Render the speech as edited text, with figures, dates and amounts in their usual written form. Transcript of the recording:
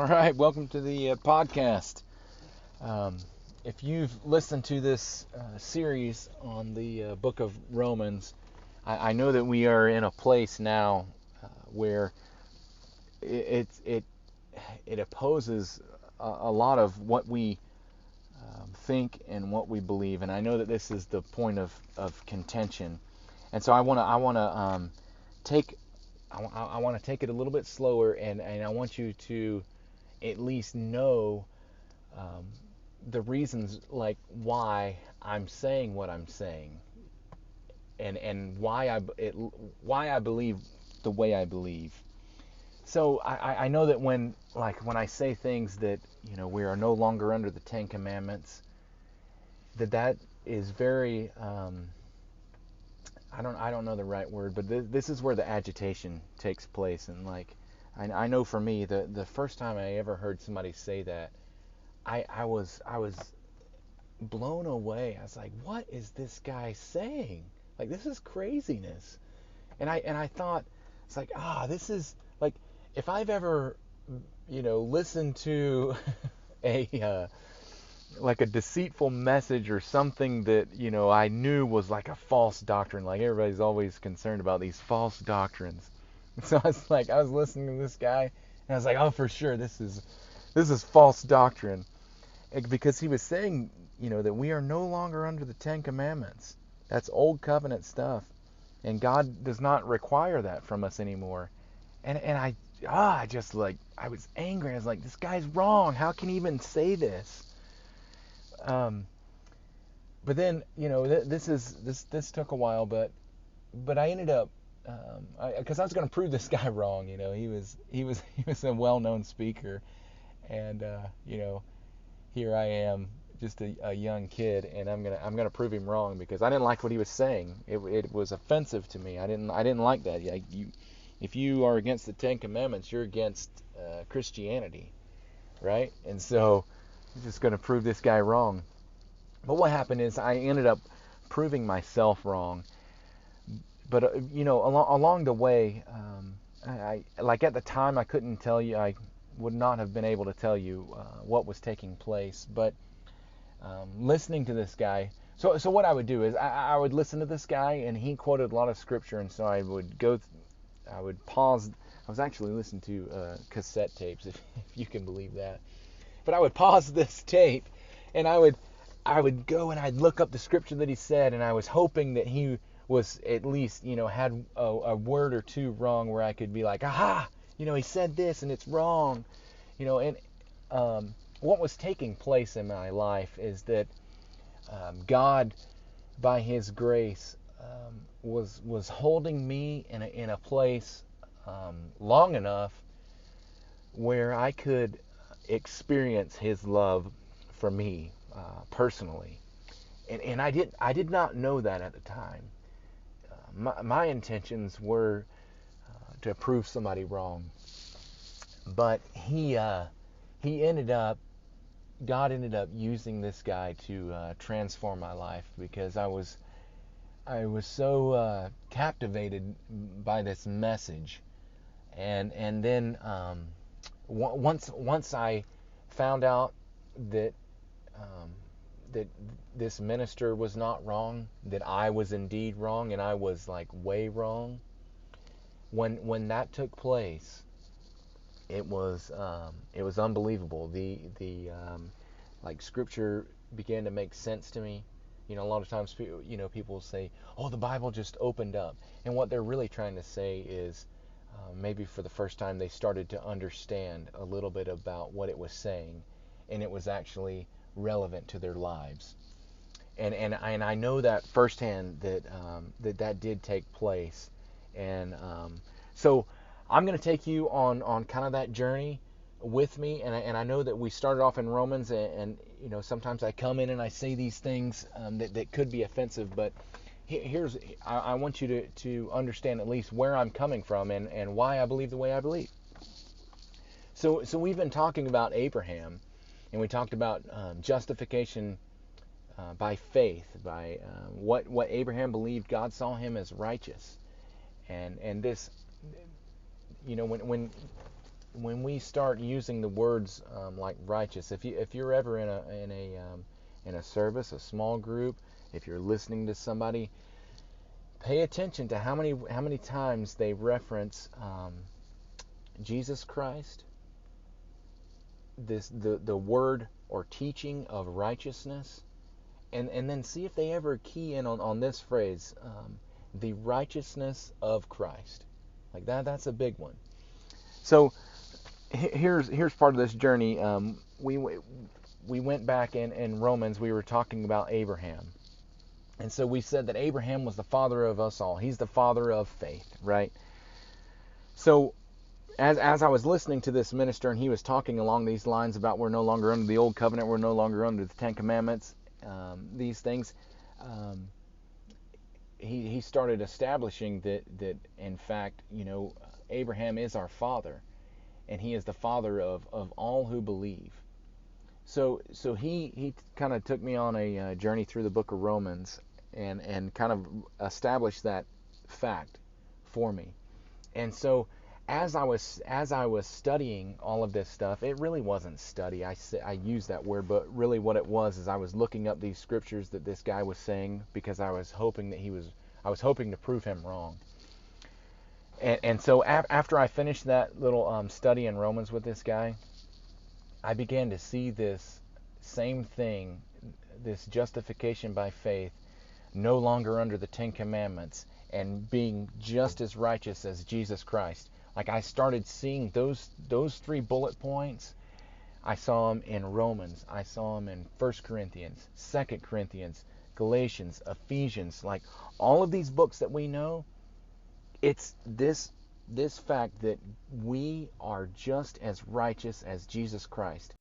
All right, welcome to the podcast. Um, if you've listened to this series on the book of Romans, I know that we are in a place now where it, it it opposes a lot of what we think and what we believe, and I know that this is the point of contention, and so I want to take I want to take it a little bit slower, and I want you to at least know um, the reasons, like why I'm saying what I'm saying, and why I believe the way I believe. So I know that when I say things that we are no longer under the Ten Commandments, that is very I don't know the right word, but this is where the agitation takes place. And I know for me, the first time I ever heard somebody say that, I was blown away. I was like, what is this guy saying? Like, this is craziness. And I thought, it's like, this is like, if I've ever listened to a like a deceitful message or something that I knew was like a false doctrine. Like, everybody's always concerned about these false doctrines. So I was listening to this guy, and I was like, oh, for sure, this is false doctrine, because he was saying that we are no longer under the Ten Commandments. That's old covenant stuff, and God does not require that from us anymore. And I just, like, I was angry. I was like, this guy's wrong. How can he even say this? But then this took a while, but I ended up because I was going to prove this guy wrong. He was a well-known speaker, and here I am, just a young kid, and I'm gonna prove him wrong, because I didn't like what he was saying. It was offensive to me. I didn't like that. If you are against the Ten Commandments, you're against Christianity, right? And so I'm just gonna prove this guy wrong. But what happened is I ended up proving myself wrong. But along the way, I like, at the time, I couldn't tell you. I would not have been able to tell you what was taking place. But listening to this guy, so what I would do is I would listen to this guy, and he quoted a lot of scripture, and so I would pause. I was actually listening to cassette tapes, if you can believe that. But I would pause this tape, and I would go and I'd look up the scripture that he said, and I was hoping that he was at least, had a word or two wrong, where I could be like, aha, he said this and it's wrong. And what was taking place in my life is that God, by His grace, was holding me in a place long enough where I could experience His love for me personally, and I did not know that at the time. My intentions were to prove somebody wrong, but God ended up using this guy to transform my life, because I was so captivated by this message, and then once I found out that that this minister was not wrong, that I was indeed wrong, and I was, like, way wrong. When that took place, it was unbelievable. The like, scripture began to make sense to me. A lot of times, people say, "Oh, the Bible just opened up," and what they're really trying to say is, maybe for the first time, they started to understand a little bit about what it was saying, and it was actually relevant to their lives. And I know that firsthand, that did take place. And so I'm going to take you on kind of that journey with me. And I know that we started off in Romans, and sometimes I come in and I say these things that could be offensive, but I want you to understand at least where I'm coming from, and why I believe the way I believe. So we've been talking about Abraham, and we talked about justification by faith, by what Abraham believed. God saw him as righteous, and this, when when we start using the words like righteous, if you're ever in a service, a small group, if you're listening to somebody, pay attention to how many times they reference Jesus Christ, the word or teaching of righteousness, and then see if they ever key in on this phrase, the righteousness of Christ. Like that's a big one. So here's part of this journey. We went back in Romans. We were talking about Abraham, and so we said that Abraham was the father of us all. He's the father of faith, right? So as I was listening to this minister, and he was talking along these lines about we're no longer under the old covenant, we're no longer under the Ten Commandments, these things, he started establishing that in fact, Abraham is our father, and he is the father of all who believe. So he kind of took me on a journey through the book of Romans and kind of established that fact for me. And so as I was studying all of this stuff, it really wasn't study. I use that word, but really what it was is I was looking up these scriptures that this guy was saying because I was hoping to prove him wrong. And so after I finished that little study in Romans with this guy, I began to see this same thing, this justification by faith, no longer under the Ten Commandments, and being just as righteous as Jesus Christ. Like I started seeing those 3 bullet points. I saw them in Romans. I saw them in 1 Corinthians, 2 Corinthians, Galatians, Ephesians. like all of these books that we know, it's this fact that we are just as righteous as Jesus Christ.